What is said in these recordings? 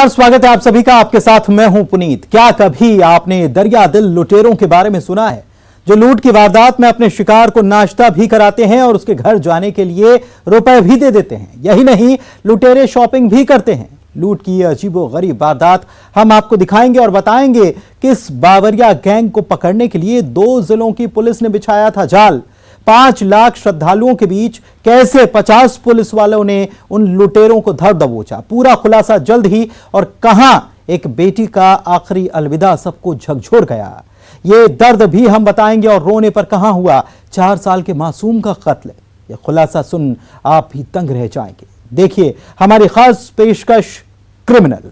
नमस्कार, स्वागत है आप सभी का। आपके साथ मैं हूं पुनीत। क्या कभी आपने दरिया दिल लुटेरों के बारे में सुना है, जो लूट की वारदात में अपने शिकार को नाश्ता भी कराते हैं और उसके घर जाने के लिए रुपए भी दे देते हैं। यही नहीं, लुटेरे शॉपिंग भी करते हैं। लूट की यह अजीबोगरीब वारदात हम आपको दिखाएंगे और बताएंगे कि इस बावरिया गैंग को पकड़ने के लिए 2 जिलों की पुलिस ने बिछाया था जाल। 5 लाख श्रद्धालुओं के बीच कैसे 50 पुलिस वालों ने उन लुटेरों को धर दबोचा। पूरा खुलासा जल्द ही। और कहां एक बेटी का आखिरी अलविदा सबको झकझोर गया, ये दर्द भी हम बताएंगे। और रोने पर कहां हुआ 4 साल के मासूम का कत्ल, यह खुलासा सुन आप भी तंग रह जाएंगे। देखिए हमारी खास पेशकश क्रिमिनल।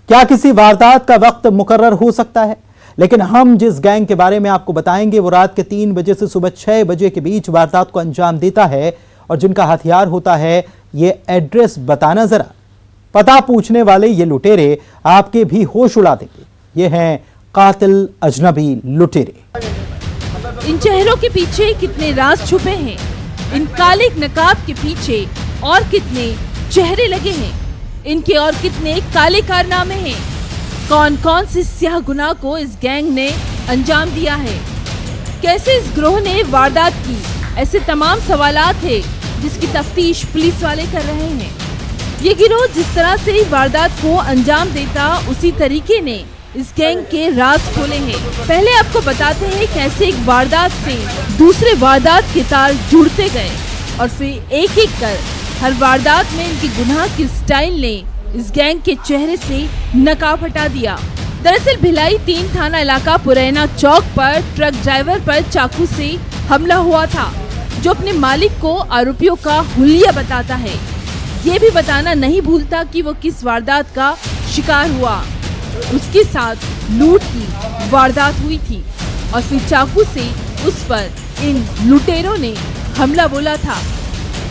क्या किसी वारदात का वक्त मुकर्रर हो सकता है? लेकिन हम जिस गैंग के बारे में आपको बताएंगे वो रात के 3 बजे से सुबह 6 बजे के बीच वारदात को अंजाम देता है। और जिनका हथियार होता है, ये एड्रेस बताना जरा। पता पूछने वाले ये लुटेरे आपके भी होश उड़ा देंगे। ये हैं कातिल अजनबी लुटेरे। इन चेहरों के पीछे कितने राज छुपे हैं, इन काले नकाब के पीछे और कितने चेहरे लगे हैं, इनके और कितने काले कारनामे हैं। कौन कौन से स्याह गुनाह को इस गैंग ने अंजाम दिया है, कैसे इस ग्रोह ने वारदात की, ऐसे तमाम सवालात हैं जिसकी तफ्तीश पुलिस वाले कर रहे हैं। ये गिरोह जिस तरह से वारदात को अंजाम देता, उसी तरीके ने इस गैंग के राज खोले हैं। पहले आपको बताते हैं कैसे एक वारदात से दूसरे वारदात के तार जुड़ते गए और फिर एक एक कर हर वारदात में इनकी गुनाह की स्टाइल ने इस गैंग के चेहरे से नकाब हटा दिया। दरअसल भिलाई 3 थाना इलाका पुरैना चौक पर ट्रक ड्राइवर पर चाकू से हमला हुआ था, जो अपने मालिक को आरोपियों का हुलिया बताता है। ये भी बताना नहीं भूलता कि वो किस वारदात का शिकार हुआ। उसके साथ लूट की वारदात हुई थी और फिर चाकू से उस पर इन लुटेरों ने हमला बोला था।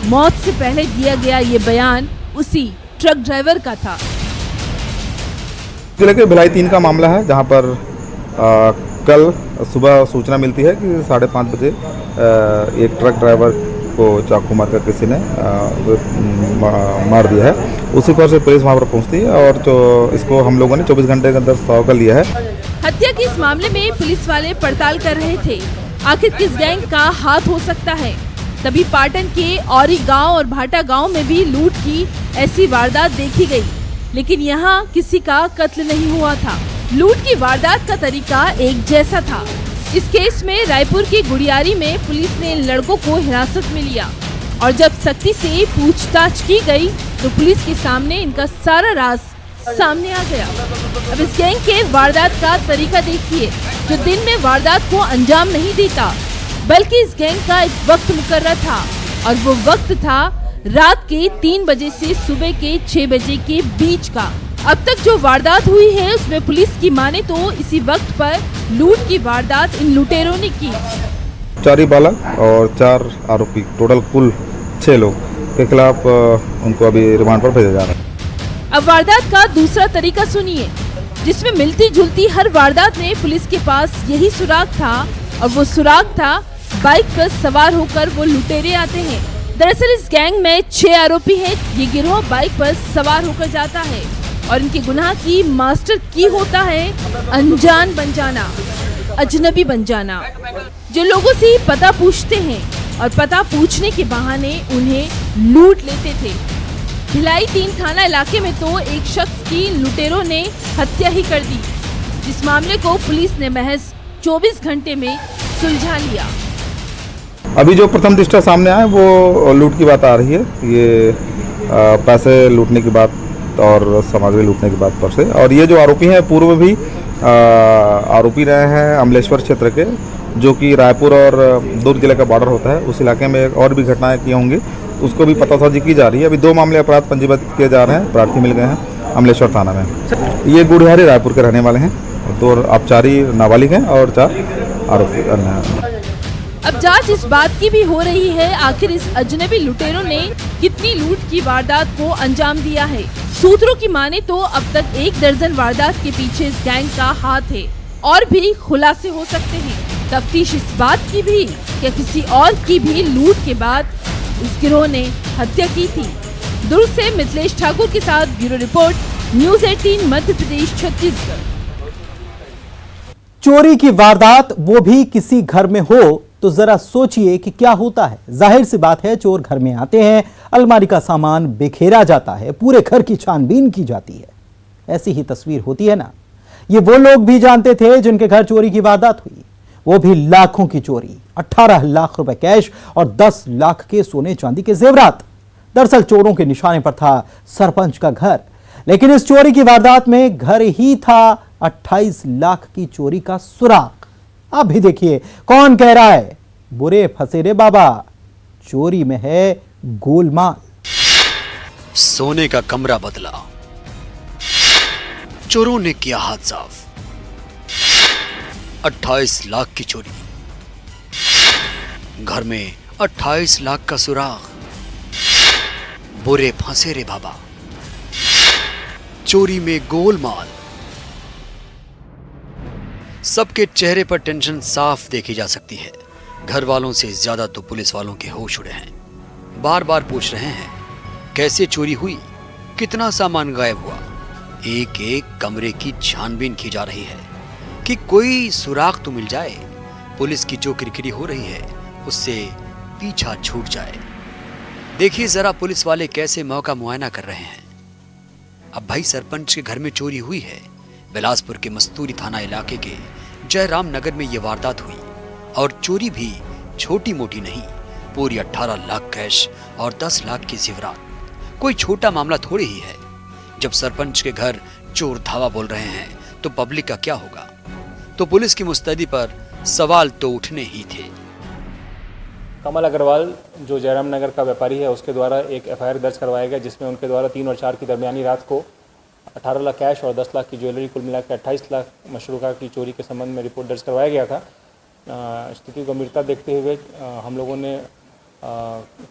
मौत से पहले दिया गया ये बयान उसी ट्रक ड्राइवर का था। जिले के भिलाई 3 का मामला है, जहां पर कल सुबह सूचना मिलती है कि 5:30 बजे एक ट्रक ड्राइवर को चाकू मारकर किसी ने मार दिया है। उसी पर से पुलिस वहां पर पहुंचती है और जो इसको हम लोगों ने 24 घंटे के अंदर सौ कर लिया है। हत्या के इस मामले में पुलिस वाले पड़ताल कर रहे थे, आखिर किस गैंग का हाथ हो सकता है। तभी पाटन के औरी गांव और भाटा गांव में भी लूट की ऐसी वारदात देखी गई, लेकिन यहां किसी का कत्ल नहीं हुआ था। लूट की वारदात का तरीका एक जैसा था। इस केस में रायपुर की गुड़ियारी में पुलिस ने इन लड़कों को हिरासत में लिया और जब सख्ती से पूछताछ की गई तो पुलिस के सामने इनका सारा राज सामने आ गया। अब इस गैंग के वारदात का तरीका देखिए, जो दिन में वारदात को अंजाम नहीं देता, बल्कि इस गैंग का एक वक्त मुकर्रर था और वो वक्त था रात के 3 बजे से सुबह के 6 बजे के बीच का। अब तक जो वारदात हुई है उसमें पुलिस की माने तो इसी वक्त पर लूट की वारदात इन लुटेरों ने की। 4 बालक और 4 आरोपी, टोटल कुल 6 लोग के खिलाफ उनको अभी रिमांड पर भेजा जा रहा है। अब वारदात का दूसरा तरीका सुनिए, जिसमें मिलती जुलती हर वारदात में पुलिस के पास यही सुराग था और वो सुराग था बाइक पर सवार होकर वो लुटेरे आते हैं। दरअसल इस गैंग में 6 आरोपी हैं। ये गिरोह बाइक पर सवार होकर जाता है और इनके गुनाह की मास्टर की होता है अनजान बन जाना, अजनबी बन जाना। जो लोगों से पता पूछते हैं और पता पूछने के बहाने उन्हें लूट लेते थे। भिलाई 3 थाना इलाके में तो एक शख्स की लुटेरों ने हत्या ही कर दी, जिस मामले को पुलिस ने महज 24 घंटे में सुलझा लिया। अभी जो प्रथम दृष्टया सामने आया वो लूट की बात आ रही है। ये पैसे लूटने की बात और सामग्री लूटने की बात पर से। और ये जो आरोपी हैं पूर्व भी आरोपी रहे हैं अमलेश्वर क्षेत्र के, जो कि रायपुर और दुर्ग जिले का बॉर्डर होता है। उस इलाके में और भी घटनाएं की होंगी, उसको भी पतासाजी की जा रही है। अभी 2 मामले अपराध पंजीबद्ध किए जा रहे हैं, प्रार्थी मिल गए हैं अमलेश्वर थाना में। ये गुड़ियारी रायपुर के रहने वाले हैं। 2 अपचारी नाबालिग हैं और 4 आरोपी अन्य हैं। अब जांच इस बात की भी हो रही है, आखिर इस अजनबी लुटेरों ने कितनी लूट की वारदात को अंजाम दिया है। सूत्रों की माने तो अब तक 1 दर्जन वारदात के पीछे इस गैंग का हाथ है और भी खुलासे हो सकते हैं। तफ्तीश इस बात की भी कि किसी और की भी लूट के बाद इस गिरोह ने हत्या की थी। दुर्ग से मिथिलेश ठाकुर के साथ bureau report, news 18 Madhya Pradesh Chhattisgarh. चोरी की वारदात वो भी किसी घर में हो तो जरा सोचिए कि क्या होता है। जाहिर सी बात है, चोर घर में आते हैं, अलमारी का सामान बिखेरा जाता है, पूरे घर की छानबीन की जाती है। ऐसी ही तस्वीर होती है ना। ये वो लोग भी जानते थे जिनके घर चोरी की वारदात हुई, वो भी लाखों की चोरी, 18 लाख रुपए कैश और 10 लाख के सोने चांदी के जेवरात। दरअसल चोरों के निशाने पर था सरपंच का घर, लेकिन इस चोरी की वारदात में घर ही था 28 लाख की चोरी का सुराग। आप भी देखिए कौन कह रहा है बुरे फंसे रे बाबा, चोरी में है गोलमाल। सोने का कमरा बदला, चोरों ने किया हाथ साफ, 28 लाख की चोरी, घर में 28 लाख का सुराग, बुरे फंसे रे बाबा, चोरी में गोलमाल। सबके चेहरे पर टेंशन साफ देखी जा सकती है। घर वालों से ज्यादा तो पुलिस वालों के होश उड़े हैं। बार बार पूछ रहे हैं कैसे चोरी हुई, कितना सामान गायब हुआ। एक एक कमरे की छानबीन की जा रही है कि कोई सुराग तो मिल जाए, पुलिस की जो किरकिरी हो रही है उससे पीछा छूट जाए। देखिए जरा पुलिस वाले कैसे मौका मुआयना कर रहे हैं। अब भाई सरपंच के घर में चोरी हुई है। बिलासपुर के मस्तूरी थाना इलाके के जयराम नगर में यह वारदात हुई और चोरी भी छोटी मोटी नहीं, पूरी 18 लाख कैश और 10 लाख की जेवरात। कोई छोटा मामला थोड़ी ही है। जब सरपंच के घर चोर धावा बोल रहे हैं तो पब्लिक का क्या होगा। तो पुलिस की मुस्तैदी पर सवाल तो उठने ही थे। कमल अग्रवाल जो जयराम नगर का व्यापारी है, उसके द्वारा एक एफआईआर दर्ज करवाया गया, जिसमें उनके द्वारा 3 और 4 की दरमियानी रात को 18 लाख कैश और 10 लाख की ज्वेलरी, कुल मिलाकर 28 लाख मशरूका की चोरी के संबंध में रिपोर्ट दर्ज करवाया गया था। स्थिति को गंभीरता देखते हुए हम लोगों ने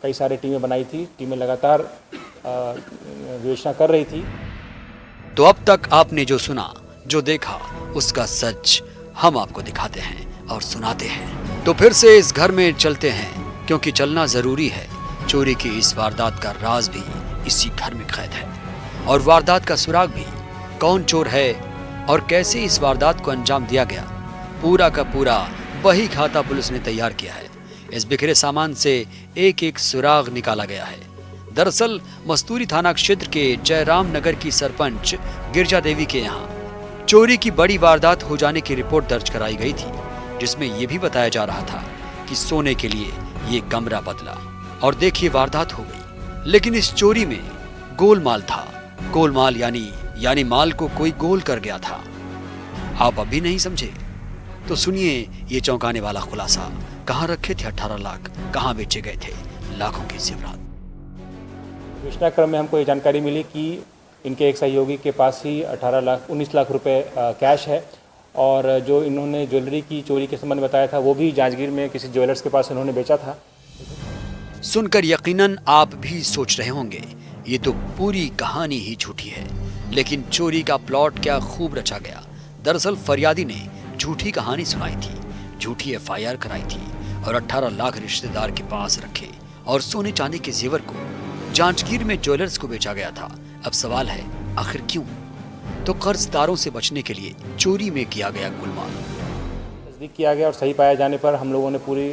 कई सारी टीमें बनाई थी। टीमें लगातार विवेचना कर रही थी। तो अब तक आपने जो सुना, जो देखा, उसका सच हम आपको दिखाते हैं और सुनाते हैं। तो फिर से इस घर में चलते हैं, क्योंकि चलना जरूरी है। चोरी की इस वारदात का राज भी इसी घर में कैद है और वारदात का सुराग भी। कौन चोर है और कैसे इस वारदात को अंजाम दिया गया, पूरा का पूरा वही खाता पुलिस ने तैयार किया है। इस बिखरे सामान से एक एक सुराग निकाला गया है। दरअसल मस्तूरी थाना क्षेत्र के जयराम नगर की सरपंच गिरजा देवी के यहाँ चोरी की बड़ी वारदात हो जाने की रिपोर्ट दर्ज कराई गई थी, जिसमें यह भी बताया जा रहा था कि सोने के लिए ये कमरा बदला और देखिए वारदात हो गई। लेकिन इस चोरी में गोलमाल था। गोलमाल यानी माल को कोई गोल कर गया था। आप अभी नहीं समझे तो सुनिए ये चौंकाने वाला खुलासा। कहाँ रखे थे 18 लाख, कहाँ बेचे गए थे लाखों के जेवरात। विवेचना क्रम में हमको ये जानकारी मिली कि इनके एक सहयोगी के पास ही 19 लाख रुपए कैश है और जो इन्होंने ज्वेलरी की चोरी के संबंध में बताया था वो भी जांजगीर में किसी ज्वेलर्स के पास इन्होंने बेचा था। सुनकर यकीनन आप भी सोच रहे होंगे ये तो पूरी कहानी ही झूठी है, लेकिन चोरी का प्लॉट क्या खूब रचा गया। दरअसल फरियादी ने झूठी कहानी सुनाई थी, झूठी एफआईआर कराई थी और 18 लाख रिश्तेदार के पास रखे और सोने चांदी के जेवर को जांजगीर में ज्वेलर्स को बेचा गया था। अब सवाल है आखिर क्यों? तो कर्जदारों से बचने के लिए चोरी में किया गया गोलमाल। तस्दीक किया गया और सही पाए जाने पर हम लोगों ने पूरी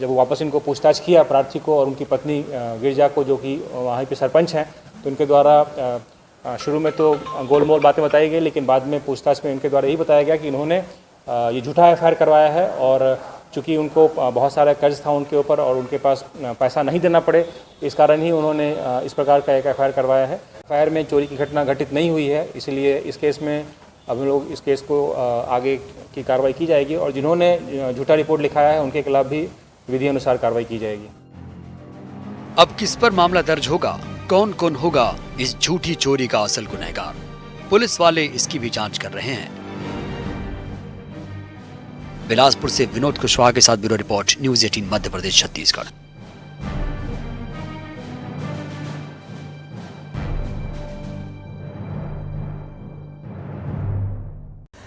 जब वापस इनको पूछताछ किया, प्रार्थी को और उनकी पत्नी गिरजा को, जो कि वहाँ पे सरपंच हैं, तो उनके द्वारा शुरू में तो गोलमोल बातें बताई गई, लेकिन बाद में पूछताछ में इनके द्वारा यही बताया गया कि इन्होंने ये झूठा एफआईआर करवाया है और चूँकि उनको बहुत सारा कर्ज था उनके ऊपर और उनके पास पैसा नहीं देना पड़े, इस कारण ही उन्होंने इस प्रकार का एक एफआईआर करवाया है। एफआईआर में चोरी की घटना घटित नहीं हुई है, इसलिए इस केस में अब हम लोग इस केस को आगे की कार्रवाई की जाएगी और जिन्होंने झूठा रिपोर्ट लिखाया है उनके खिलाफ भी विधि अनुसार कार्रवाई की जाएगी। अब किस पर मामला दर्ज होगा, कौन कौन होगा इस झूठी चोरी का असल गुनहगार, पुलिस वाले इसकी भी जांच कर रहे हैं। बिलासपुर से विनोद कुशवाहा के साथ bureau report, news 18 Madhya Pradesh Chhattisgarh.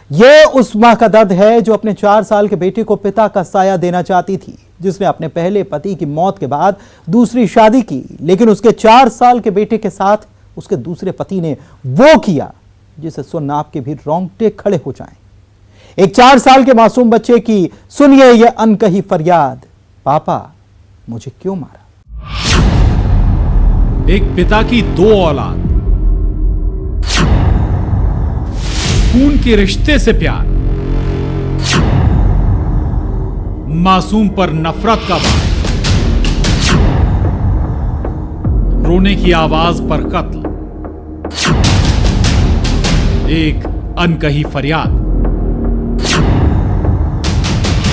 ये उस मां का दर्द है जो अपने 4 साल के बेटे को पिता का साया देना चाहती थी, जिसने अपने पहले पति की मौत के बाद दूसरी शादी की, लेकिन उसके 4 साल के बेटे के साथ उसके दूसरे पति ने वो किया जिसे सुन आपके भी रोंगटे खड़े हो जाएं। एक 4 साल के मासूम बच्चे की सुनिए यह अनकही फरियाद, पापा मुझे क्यों मारा। एक पिता की 2 औलाद, खून के रिश्ते से प्यार, मासूम पर नफरत का वार, रोने की आवाज पर कत्ल, एक अनकही फरियाद,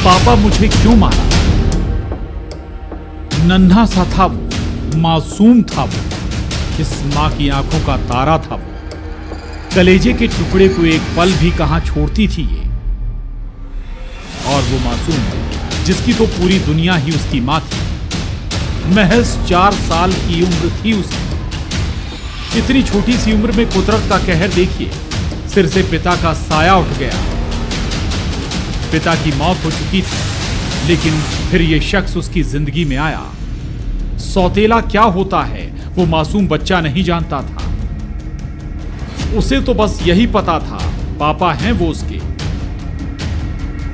पापा मुझे क्यों मारा। नन्हा सा था वो, मासूम था वो, इस मां की आंखों का तारा था वो, कलेजे के टुकड़े को एक पल भी कहां छोड़ती थी ये। और वो मासूम जिसकी तो पूरी दुनिया ही उसकी मां थी। महज 4 साल की उम्र थी उसकी। इतनी छोटी सी उम्र में कुदरत का कहर देखिए, सिर से पिता का साया उठ गया। पिता की मौत हो चुकी थी, लेकिन फिर ये शख्स उसकी जिंदगी में आया। सौतेला क्या होता है वो मासूम बच्चा नहीं जानता था। उसे तो बस यही पता था पापा हैं वो उसके।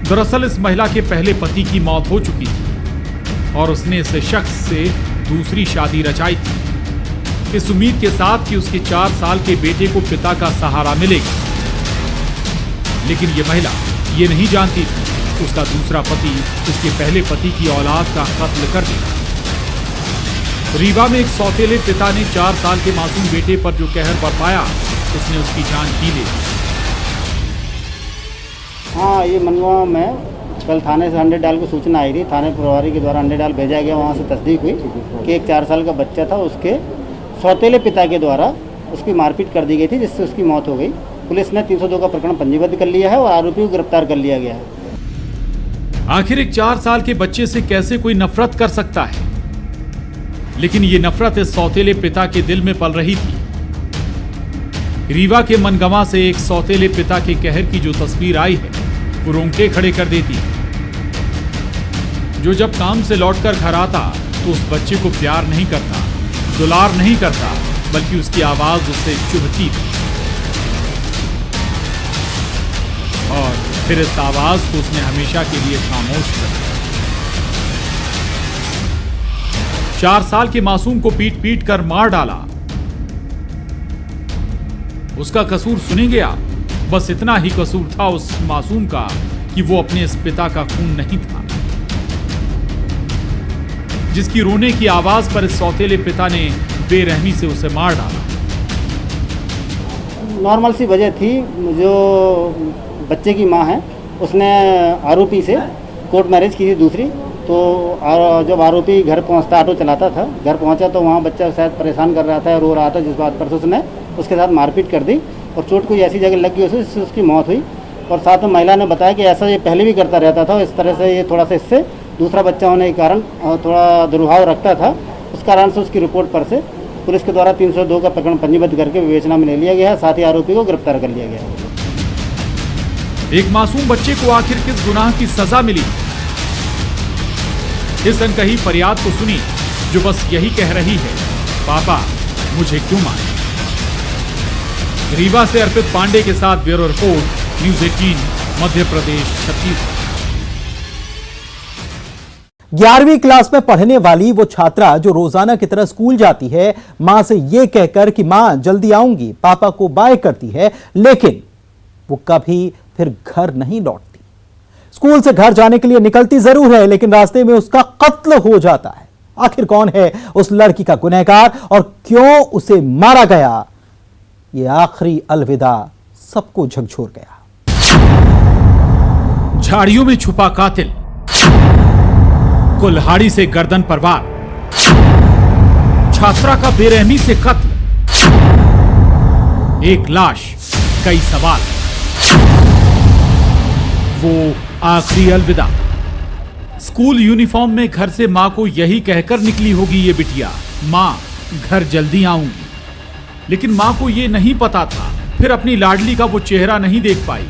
दरअसल इस महिला के पहले पति की मौत हो चुकी थी और उसने इस शख्स से दूसरी शादी रचाई थी, इस उम्मीद के साथ कि उसके 4 साल के बेटे को पिता का सहारा मिलेगा। लेकिन ये महिला ये नहीं जानती थी उसका दूसरा पति उसके पहले पति की औलाद का कत्ल कर देगा। रीवा में एक सौतेले पिता ने 4 साल के मासूम बेटे पर जो कहर बरपाया, उसने उसकी जान पी ली। हाँ, ये मनवा में कल थाने से अंडेडाल को सूचना आई थी। थाने प्रभारी के द्वारा अंडेडाल भेजा गया। वहाँ से तस्दीक हुई कि एक 4 साल का बच्चा था, उसके सौतेले पिता के द्वारा उसकी मारपीट कर दी गई थी, जिससे उसकी मौत हो गई। पुलिस ने 302 का प्रकरण पंजीबद्ध कर लिया है और आरोपी को गिरफ्तार कर लिया गया है। आखिर एक 4 साल के बच्चे से कैसे कोई नफरत कर सकता है, लेकिन ये नफरत इस सौतेले पिता के दिल में पल रही थी। रीवा के मनगवा से एक सौतेले पिता के कहर की जो तस्वीर आई है, वो रोंगटे खड़े कर देती है। जो जब काम से लौटकर घर आता तो उस बच्चे को प्यार नहीं करता, दुलार नहीं करता, बल्कि उसकी आवाज उससे चुभती थी। और फिर इस आवाज को उसने हमेशा के लिए खामोश कर दिया। 4 साल के मासूम को पीट पीट कर मार डाला। उसका कसूर सुनी गया, बस इतना ही कसूर था उस मासूम का कि वो अपने इस पिता का खून नहीं था, जिसकी रोने की आवाज पर इस सौतेले पिता ने बेरहमी से उसे मार डाला। नॉर्मल सी वजह थी। जो बच्चे की माँ है, उसने आरोपी से कोर्ट मैरिज की थी दूसरी। तो जब आरोपी घर पहुंचता, ऑटो चलाता था, घर पहुंचा तो वहाँ बच्चा शायद परेशान कर रहा था, रो रहा था, जिस बात पर उसने उसके साथ मारपीट कर दी और चोट कोई ऐसी जगह लग गई उसे, जिससे उसकी मौत हुई। और साथ में महिला ने बताया कि ऐसा ये पहले भी करता रहता था। इस तरह से ये थोड़ा सा इससे दूसरा बच्चा होने के कारण थोड़ा दुर्भाव रखता था। उस कारण से उसकी रिपोर्ट पर से पुलिस के द्वारा 302 का प्रकरण पंजीबद्ध करके विवेचना में ले लिया गया है। साथ ही आरोपी को गिरफ्तार कर लिया गया है। एक मासूम बच्चे को आखिर किस गुनाह की सजा मिली? इस अनकही फरियाद को सुनी जो बस यही कह रही है, पापा मुझे क्यों मारे। रीवा से अर्पित पांडे के साथ bureau report, news 18, Madhya Pradesh, Chhattisgarh. 11वीं क्लास में पढ़ने वाली वो छात्रा जो रोजाना की तरह स्कूल जाती है, मां से यह कहकर कि मां जल्दी आऊंगी, पापा को बाय करती है, लेकिन वो कभी फिर घर नहीं लौटती। स्कूल से घर जाने के लिए निकलती जरूर है, लेकिन रास्ते में उसका कत्ल हो जाता है। आखिर कौन है उस लड़की का गुनहगार और क्यों उसे मारा गया? ये आखिरी अलविदा सबको झकझोर गया। झाड़ियों में छुपा कातिल, कुल्हाड़ी से गर्दन पर वार, छात्रा का बेरहमी से कत्ल, एक लाश, कई सवाल, वो आखिरी अलविदा। स्कूल यूनिफॉर्म में घर से मां को यही कहकर निकली होगी ये बिटिया, मां घर जल्दी आऊंगी। लेकिन मां को ये नहीं पता था, फिर अपनी लाडली का वो चेहरा नहीं देख पाई।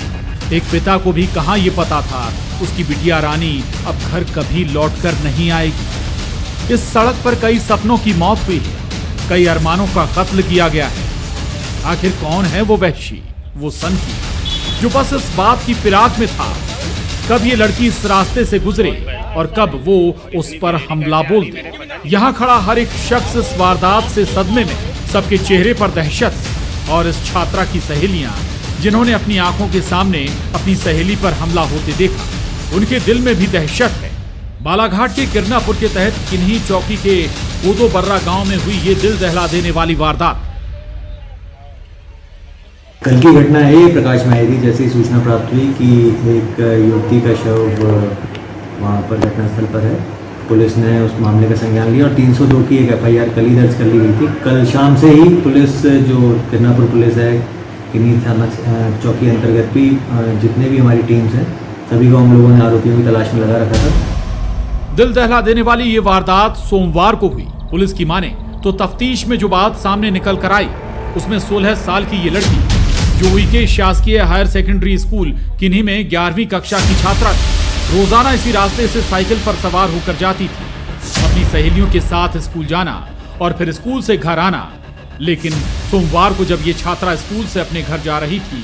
एक पिता को भी कहां ये पता था उसकी बिटिया रानी अब घर कभी लौटकर नहीं आएगी। इस सड़क पर कई सपनों की मौत हुई है, कई अरमानों का कत्ल किया गया है। आखिर कौन है वो वहशी, वो सनकी, जो बस इस बात की फिराक में था कब ये लड़की इस रास्ते से गुजरे और कब वो उस पर हमला बोल दे। यहाँ खड़ा हर एक शख्स इस वारदात से सदमे में, सबके चेहरे पर दहशत। और इस छात्रा की सहेलियां जिन्होंने अपनी आंखों के सामने अपनी सहेली पर हमला होते देखा, उनके दिल में भी दहशत है। बालाघाट के किरनापुर के तहत किन्ही चौकी के कोदो बर्रा गांव में हुई ये दिल दहला देने वाली वारदात। कल की घटना है, ये प्रकाश में आई थी जैसे ही सूचना प्राप्त हुई कि एक युवती का शव वहाँ पर घटनास्थल पर है। पुलिस ने उस मामले का संज्ञान लिया और 302 की एक FIR कल ही दर्ज कर ली गई थी। कल शाम से ही पुलिस, जो किरनापुर पुलिस है, किन्ही थाना चौकी अंतर्गत भी जितने भी हमारी टीम्स हैं, सभी को हम लोगों ने आरोपियों की तलाश में लगा रखा था। दिल दहला देने वाली ये वारदात सोमवार को हुई। पुलिस की माने तो तफ्तीश में जो बात सामने निकल कर आई उसमें 16 साल की ये लड़की, जो उइके शासकीय हायर सेकेंडरी स्कूल किन्ही में 11वीं कक्षा की छात्रा थी, रोजाना इसी रास्ते से साइकिल पर सवार होकर जाती थी, अपनी सहेलियों के साथ स्कूल जाना और फिर स्कूल से घर आना। लेकिन सोमवार को जब ये छात्रा स्कूल से अपने घर जा रही थी,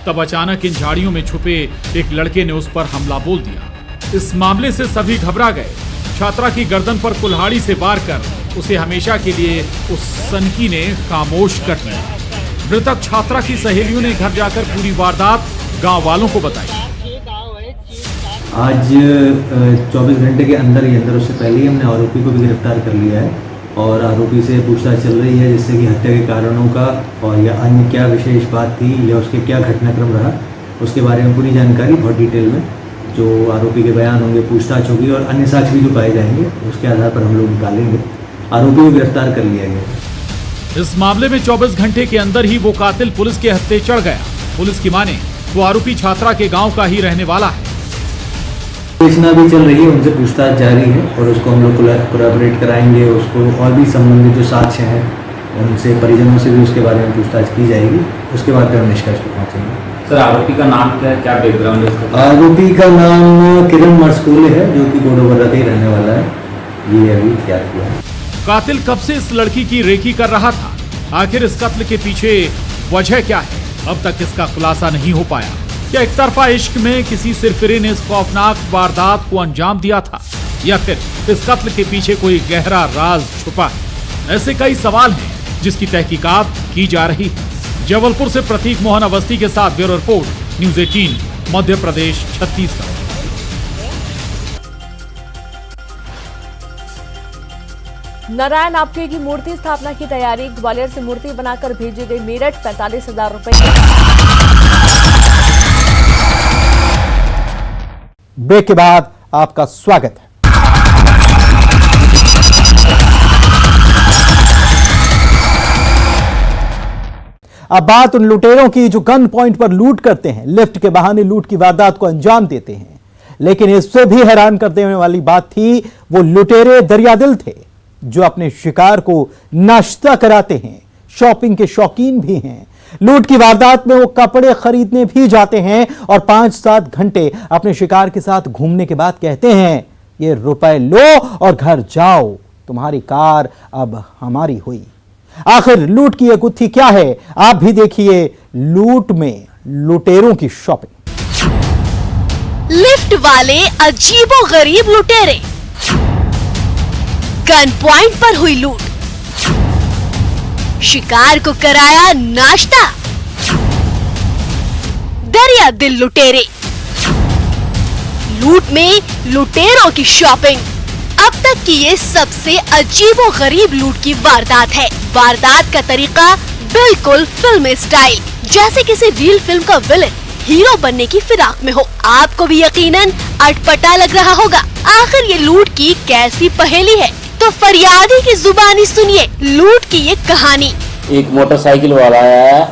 तब अचानक इन झाड़ियों में छुपे एक लड़के ने उस पर हमला बोल दिया। इस मामले से सभी घबरा गए। छात्रा की गर्दन पर कुल्हाड़ी से वार कर उसे हमेशा के लिए उस सनकी ने खामोश कर दिया। मृतक छात्रा की सहेलियों ने घर जाकर पूरी वारदात गांव वालों को बताई। आज 24 घंटे के अंदर ही उससे पहले ही हमने आरोपी को भी गिरफ्तार कर लिया है और आरोपी से पूछताछ चल रही है, जिससे कि हत्या के कारणों का और या अन्य क्या विशेष बात थी या उसके क्या घटनाक्रम रहा, उसके बारे में पूरी जानकारी बहुत डिटेल में जो आरोपी के बयान होंगे, पूछताछ होगी और अन्य साक्ष्य भी जो पाए जाएंगे उसके आधार पर हम लोग निकालेंगे। आरोपी को गिरफ्तार कर लिया गया। इस मामले में 24 घंटे के अंदर ही वो कातिल पुलिस के हत्थे चढ़ गया। पुलिस की माने वो आरोपी छात्रा के गांव का ही रहने वाला है। सूचना भी चल रही है, उनसे पूछताछ जारी है और उसको हम लोग कोलैबोरेट कराएंगे। उसको और भी संबंधित जो साक्ष्य हैं उनसे, परिजनों से भी उसके बारे में पूछताछ की जाएगी। उसके बाद फिर हम निष्कर्ष पर पहुँचेंगे। सर, आरोपी का नाम क्या है, क्या बैकग्राउंड है उसका? आरोपी का नाम किरण मर्सकूले है, जो कि कोडोबर्रा का ही रहने वाला है। ये अभी क्या किया है। कातिल कब से इस लड़की की रेकी कर रहा था? आखिर इस कत्ल के पीछे वजह क्या है? अब तक इसका खुलासा नहीं हो पाया। क्या एक तरफा इश्क में किसी सिरफिरे ने इस खौफनाक वारदात को अंजाम दिया था, या फिर इस कत्ल के पीछे कोई गहरा राज छुपा है? ऐसे कई सवाल हैं जिसकी तहकीकात की जा रही है। जबलपुर से प्रतीक मोहन अवस्थी के साथ bureau report, news 18, Madhya Pradesh, Chhattisgarh. Narayan Apte की मूर्ति स्थापना की तैयारी। ग्वालियर से मूर्ति बनाकर भेजी गई मेरठ, 45,000 रुपए। ब्रेक के बाद आपका स्वागत है। अब बात उन लुटेरों की जो गन पॉइंट पर लूट करते हैं, लिफ्ट के बहाने लूट की वारदात को अंजाम देते हैं। लेकिन इससे भी हैरान कर देने वाली बात थी, वो लुटेरे दरियादिल थे जो अपने शिकार को नाश्ता कराते हैं, शॉपिंग के शौकीन भी हैं। लूट की वारदात में वो कपड़े खरीदने भी जाते हैं और 5-7 घंटे अपने शिकार के साथ घूमने के बाद कहते हैं, ये रुपए लो और घर जाओ, तुम्हारी कार अब हमारी हुई। आखिर लूट की ये गुत्थी क्या है, आप भी देखिए लूट में लुटेरों की शॉपिंग। लिफ्ट वाले अजीबोगरीब लुटेरे, गन पॉइंट पर हुई लूट, शिकार को कराया नाश्ता, दरिया दिल लुटेरे, लूट में लुटेरों की शॉपिंग। अब तक की ये सबसे अजीबोगरीब लूट की वारदात है। वारदात का तरीका बिल्कुल फिल्मी स्टाइल, जैसे किसी रील फिल्म का विलेन हीरो बनने की फिराक में हो। आपको भी यकीनन अटपटा लग रहा होगा। आखिर ये लूट की कैसी पहेली है, तो फरियादी की जुबानी सुनिए लूट की ये कहानी। एक मोटरसाइकिल वाला आया,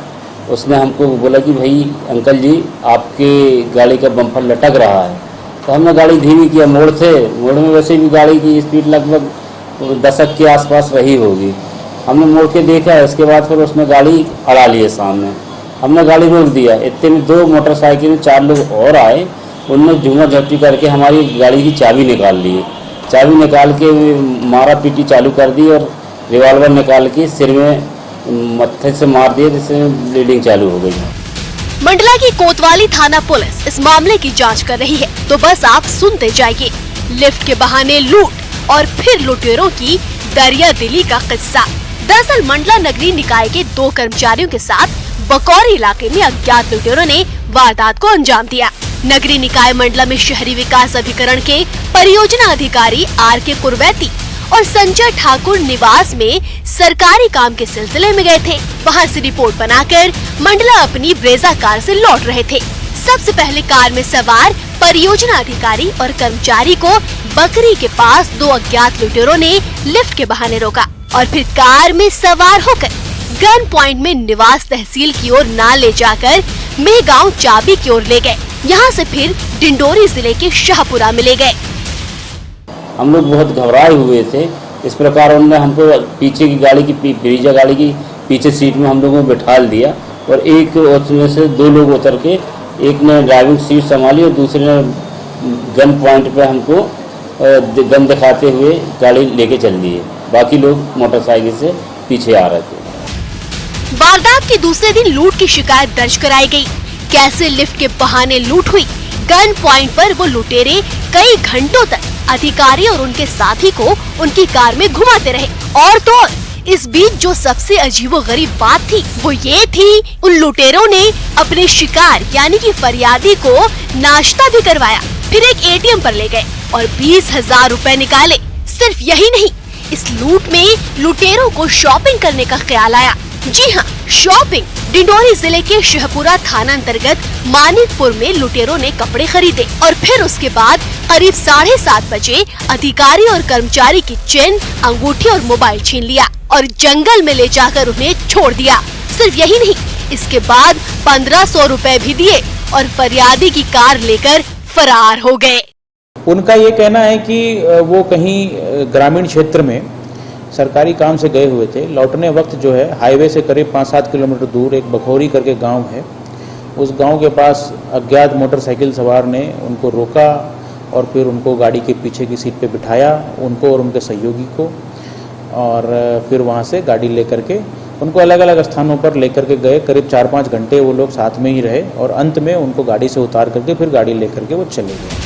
उसने हमको बोला कि भाई अंकल जी, आपके गाड़ी का बम्पर लटक रहा है। तो हमने गाड़ी धीमी किया, मोड़ में वैसे भी गाड़ी की स्पीड लगभग 10 के आसपास रही होगी। हमने मोड़ के देखा, इसके बाद फिर उसने गाड़ी अड़ा ली है सामने। हमने गाड़ी रोक दिया। इतने में 2 मोटरसाइकिल में 4 लोग और आए, उनने झूमर झपटी करके हमारी गाड़ी की चाबी निकाल ली। चाबी निकाल के मारा पीटी चालू कर दी और रिवॉल्वर निकाल के सिर में मत्थे से मार दिया, जिससे ब्लीडिंग चालू हो गई। मंडला की कोतवाली थाना पुलिस इस मामले की जांच कर रही है, तो बस आप सुनते जाइए। लिफ्ट के बहाने लूट और फिर लुटेरों की दरिया दिली का किस्सा। दरअसल मंडला नगरीय निकाय के 2 कर्मचारियों के साथ बकौरी इलाके में अज्ञात लुटेरों ने वारदात को अंजाम दिया। नगरीय निकाय मंडला में शहरी विकास अभिकरण के परियोजना अधिकारी R.K. कुरवैती और संजय ठाकुर निवास में सरकारी काम के सिलसिले में गए थे। वहां से रिपोर्ट बनाकर मंडला अपनी ब्रेजा कार से लौट रहे थे। सबसे पहले कार में सवार परियोजना अधिकारी और कर्मचारी को बकरी के पास 2 अज्ञात लुटेरों ने लिफ्ट के बहाने रोका और फिर कार में सवार होकर गन पॉइंट में निवास तहसील की ओर ना ले जाकर मेहगांव चाबी की ओर ले गए। यहाँ से फिर डिंडोरी जिले के शाहपुरा में ले गए। हम लोग बहुत घबराए हुए थे। इस प्रकार उन्होंने हमको पीछे की गाड़ी की ब्रीजा गाड़ी की पीछे सीट में हम लोगों को बैठा दिया और एक उसमें से 2 लोग उतर के एक ने ड्राइविंग सीट संभाली और दूसरे ने गन पॉइंट पे हमको गन दिखाते हुए गाड़ी लेके चल दी। बाकी लोग मोटरसाइकिल से पीछे आ रहे थे। वारदात के दूसरे दिन लूट की शिकायत दर्ज कराई गई। कैसे लिफ्ट के बहाने लूट हुई, गन पॉइंट पर वो लुटेरे कई घंटों तक अधिकारी और उनके साथी को उनकी कार में घुमाते रहे। और तो और इस बीच जो सबसे अजीबोगरीब बात थी वो ये थी, उन लुटेरों ने अपने शिकार यानी कि फरियादी को नाश्ता भी करवाया, फिर एक ATM पर ले गए और 20,000 रुपए निकाले। सिर्फ यही नहीं, इस लूट में लुटेरों को शॉपिंग करने का ख्याल आया। जी हाँ, शॉपिंग। डिंडोरी जिले के शाहपुरा थाना अंतर्गत मानिकपुर में लुटेरों ने कपड़े खरीदे और फिर उसके बाद करीब 7:30 बजे अधिकारी और कर्मचारी की चेन, अंगूठी और मोबाइल छीन लिया और जंगल में ले जाकर उन्हें छोड़ दिया। सिर्फ यही नहीं, इसके बाद 1500 रुपए भी दिए और फरियादी की कार लेकर फरार हो गए। उनका ये कहना है कि वो कहीं ग्रामीण क्षेत्र में सरकारी काम से गए हुए थे। लौटने वक्त जो है हाईवे से करीब 5-7 किलोमीटर दूर एक बखौरी करके गांव है, उस गांव के पास अज्ञात मोटरसाइकिल सवार ने उनको रोका और फिर उनको गाड़ी के पीछे की सीट पे बिठाया, उनको और उनके सहयोगी को, और फिर वहां से गाड़ी लेकर के उनको अलग अलग स्थानों पर लेकर के गए। करीब 4-5 घंटे वो लोग साथ में ही रहे और अंत में उनको गाड़ी से उतार करके फिर गाड़ी लेकर के वो चले गए।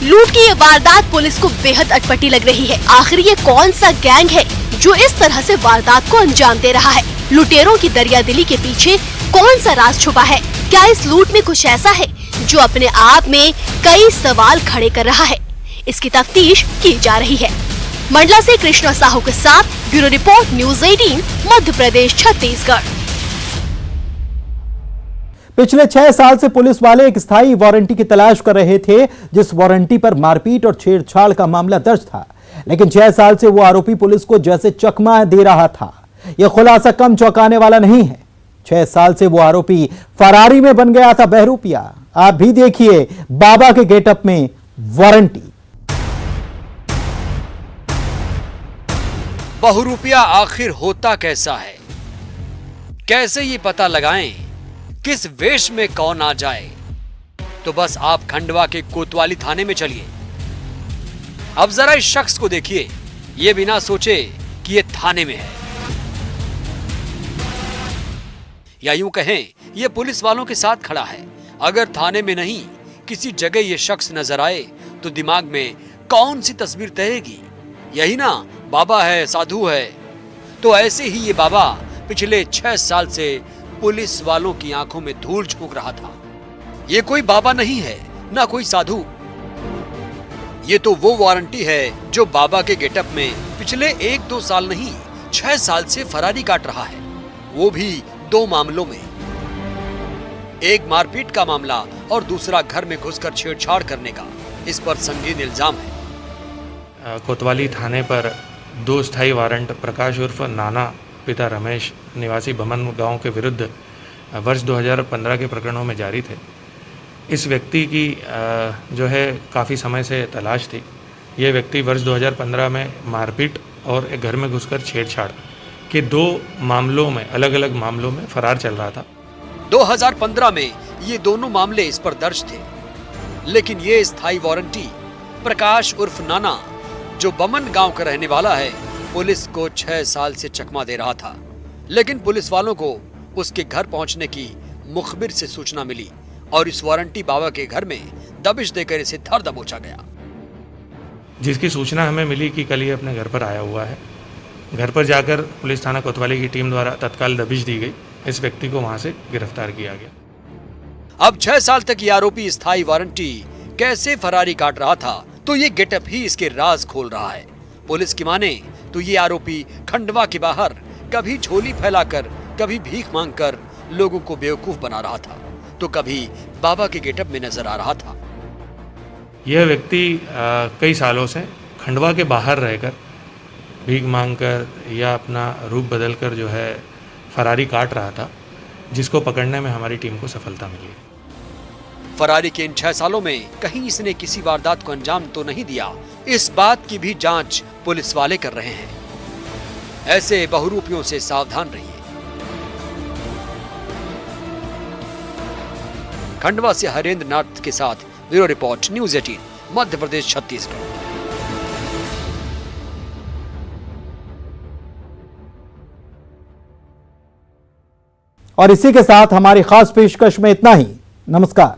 लूट की ये वारदात पुलिस को बेहद अटपटी लग रही है। आखिर ये कौन सा गैंग है जो इस तरह से वारदात को अंजाम दे रहा है? लुटेरों की दरियादिली के पीछे कौन सा राज छुपा है? क्या इस लूट में कुछ ऐसा है जो अपने आप में कई सवाल खड़े कर रहा है? इसकी तफ्तीश की जा रही है। मंडला से कृष्णा साहू के साथ bureau report, news 18, Madhya Pradesh, Chhattisgarh. पिछले 6 साल से पुलिस वाले एक स्थायी वारंटी की तलाश कर रहे थे, जिस वारंटी पर मारपीट और छेड़छाड़ का मामला दर्ज था। लेकिन 6 साल से वो आरोपी पुलिस को जैसे चकमा दे रहा था। यह खुलासा कम चौंकाने वाला नहीं है। 6 साल से वो आरोपी फरारी में बन गया था बहरूपिया। आप भी देखिए बाबा के गेटअप में वारंटी। बहुरूपिया आखिर होता कैसा है? कैसे ये पता लगाएं किस वेश में कौन आ जाए? तो बस आप खंडवा के कोतवाली थाने में चलिए। अब जरा इस शख्स को देखिए, ये बिना सोचे कि ये थाने में है, या यूं कहें ये पुलिस वालों के साथ खड़ा है। अगर थाने में नहीं किसी जगह ये शख्स नजर आए तो दिमाग में कौन सी तस्वीर तैरेगी? यही ना बाबा है, साधु है। तो ऐसे ही ये बाबा पिछले 6 साल से पुलिस वालों की आंखों में धूल झोंक रहा था। ये कोई बाबा नहीं है, ना कोई साधु। ये तो वो वारंटी है जो बाबा के गेटअप में पिछले 1-2 साल नहीं 6 साल से फरारी काट रहा है, वो भी 2 मामलों में। एक मारपीट का मामला और दूसरा घर में घुसकर छेड़छाड़ करने का। इस पर संगीन इल्जाम है। कोतवाली थाने पर 2 स्थायी वारंट प्रकाश उर्फ नाना पिता रमेश निवासी बमन गांव के विरुद्ध वर्ष 2015 के प्रकरणों में जारी थे। इस व्यक्ति की जो है काफ़ी समय से तलाश थी। ये व्यक्ति वर्ष 2015 में मारपीट और एक घर में घुसकर छेड़छाड़ के 2 मामलों में, अलग अलग मामलों में फरार चल रहा था। 2015 में ये दोनों मामले इस पर दर्ज थे, लेकिन ये स्थायी वारंटी प्रकाश उर्फ नाना, जो बमन गांव का रहने वाला है, पुलिस को 6 साल से चकमा दे रहा था। लेकिन पुलिस वालों को उसके घर पहुंचने की मुखबिर से सूचना मिली और इस वारंटी बाबा के घर में दबिश देकर इसे धर दबोचा गया। जिसकी सूचना हमें मिली कि कल ये अपने घर पर आया हुआ है, घर पर जाकर पुलिस थाना कोतवाली की टीम द्वारा तत्काल दबिश दी गई। इस व्यक्ति को वहां से गिरफ्तार किया गया। अब 6 साल तक ये आरोपी स्थायी वारंटी कैसे फरारी काट रहा था, तो ये गेटअप ही इसके राज खोल रहा है। पुलिस की माने तो ये आरोपी खंडवा के बाहर कभी झोली फैलाकर, कभी भीख मांगकर लोगों को बेवकूफ बना रहा था, तो कभी बाबा के गेटअप में नजर आ रहा था। यह व्यक्ति कई सालों से खंडवा के बाहर रहकर भीख मांगकर या अपना रूप बदलकर जो है फरारी काट रहा था, जिसको पकड़ने में हमारी टीम को सफलता मिली। फरारी के इन 6 सालों में कहीं इसने किसी वारदात को अंजाम तो नहीं दिया, इस बात की भी जांच पुलिस वाले कर रहे हैं। ऐसे बहुरूपियों से सावधान रहिए। खंडवा से हरेंद्र नाथ के साथ bureau report, news 18, Madhya Pradesh, Chhattisgarh. और इसी के साथ हमारी खास पेशकश में इतना ही। नमस्कार।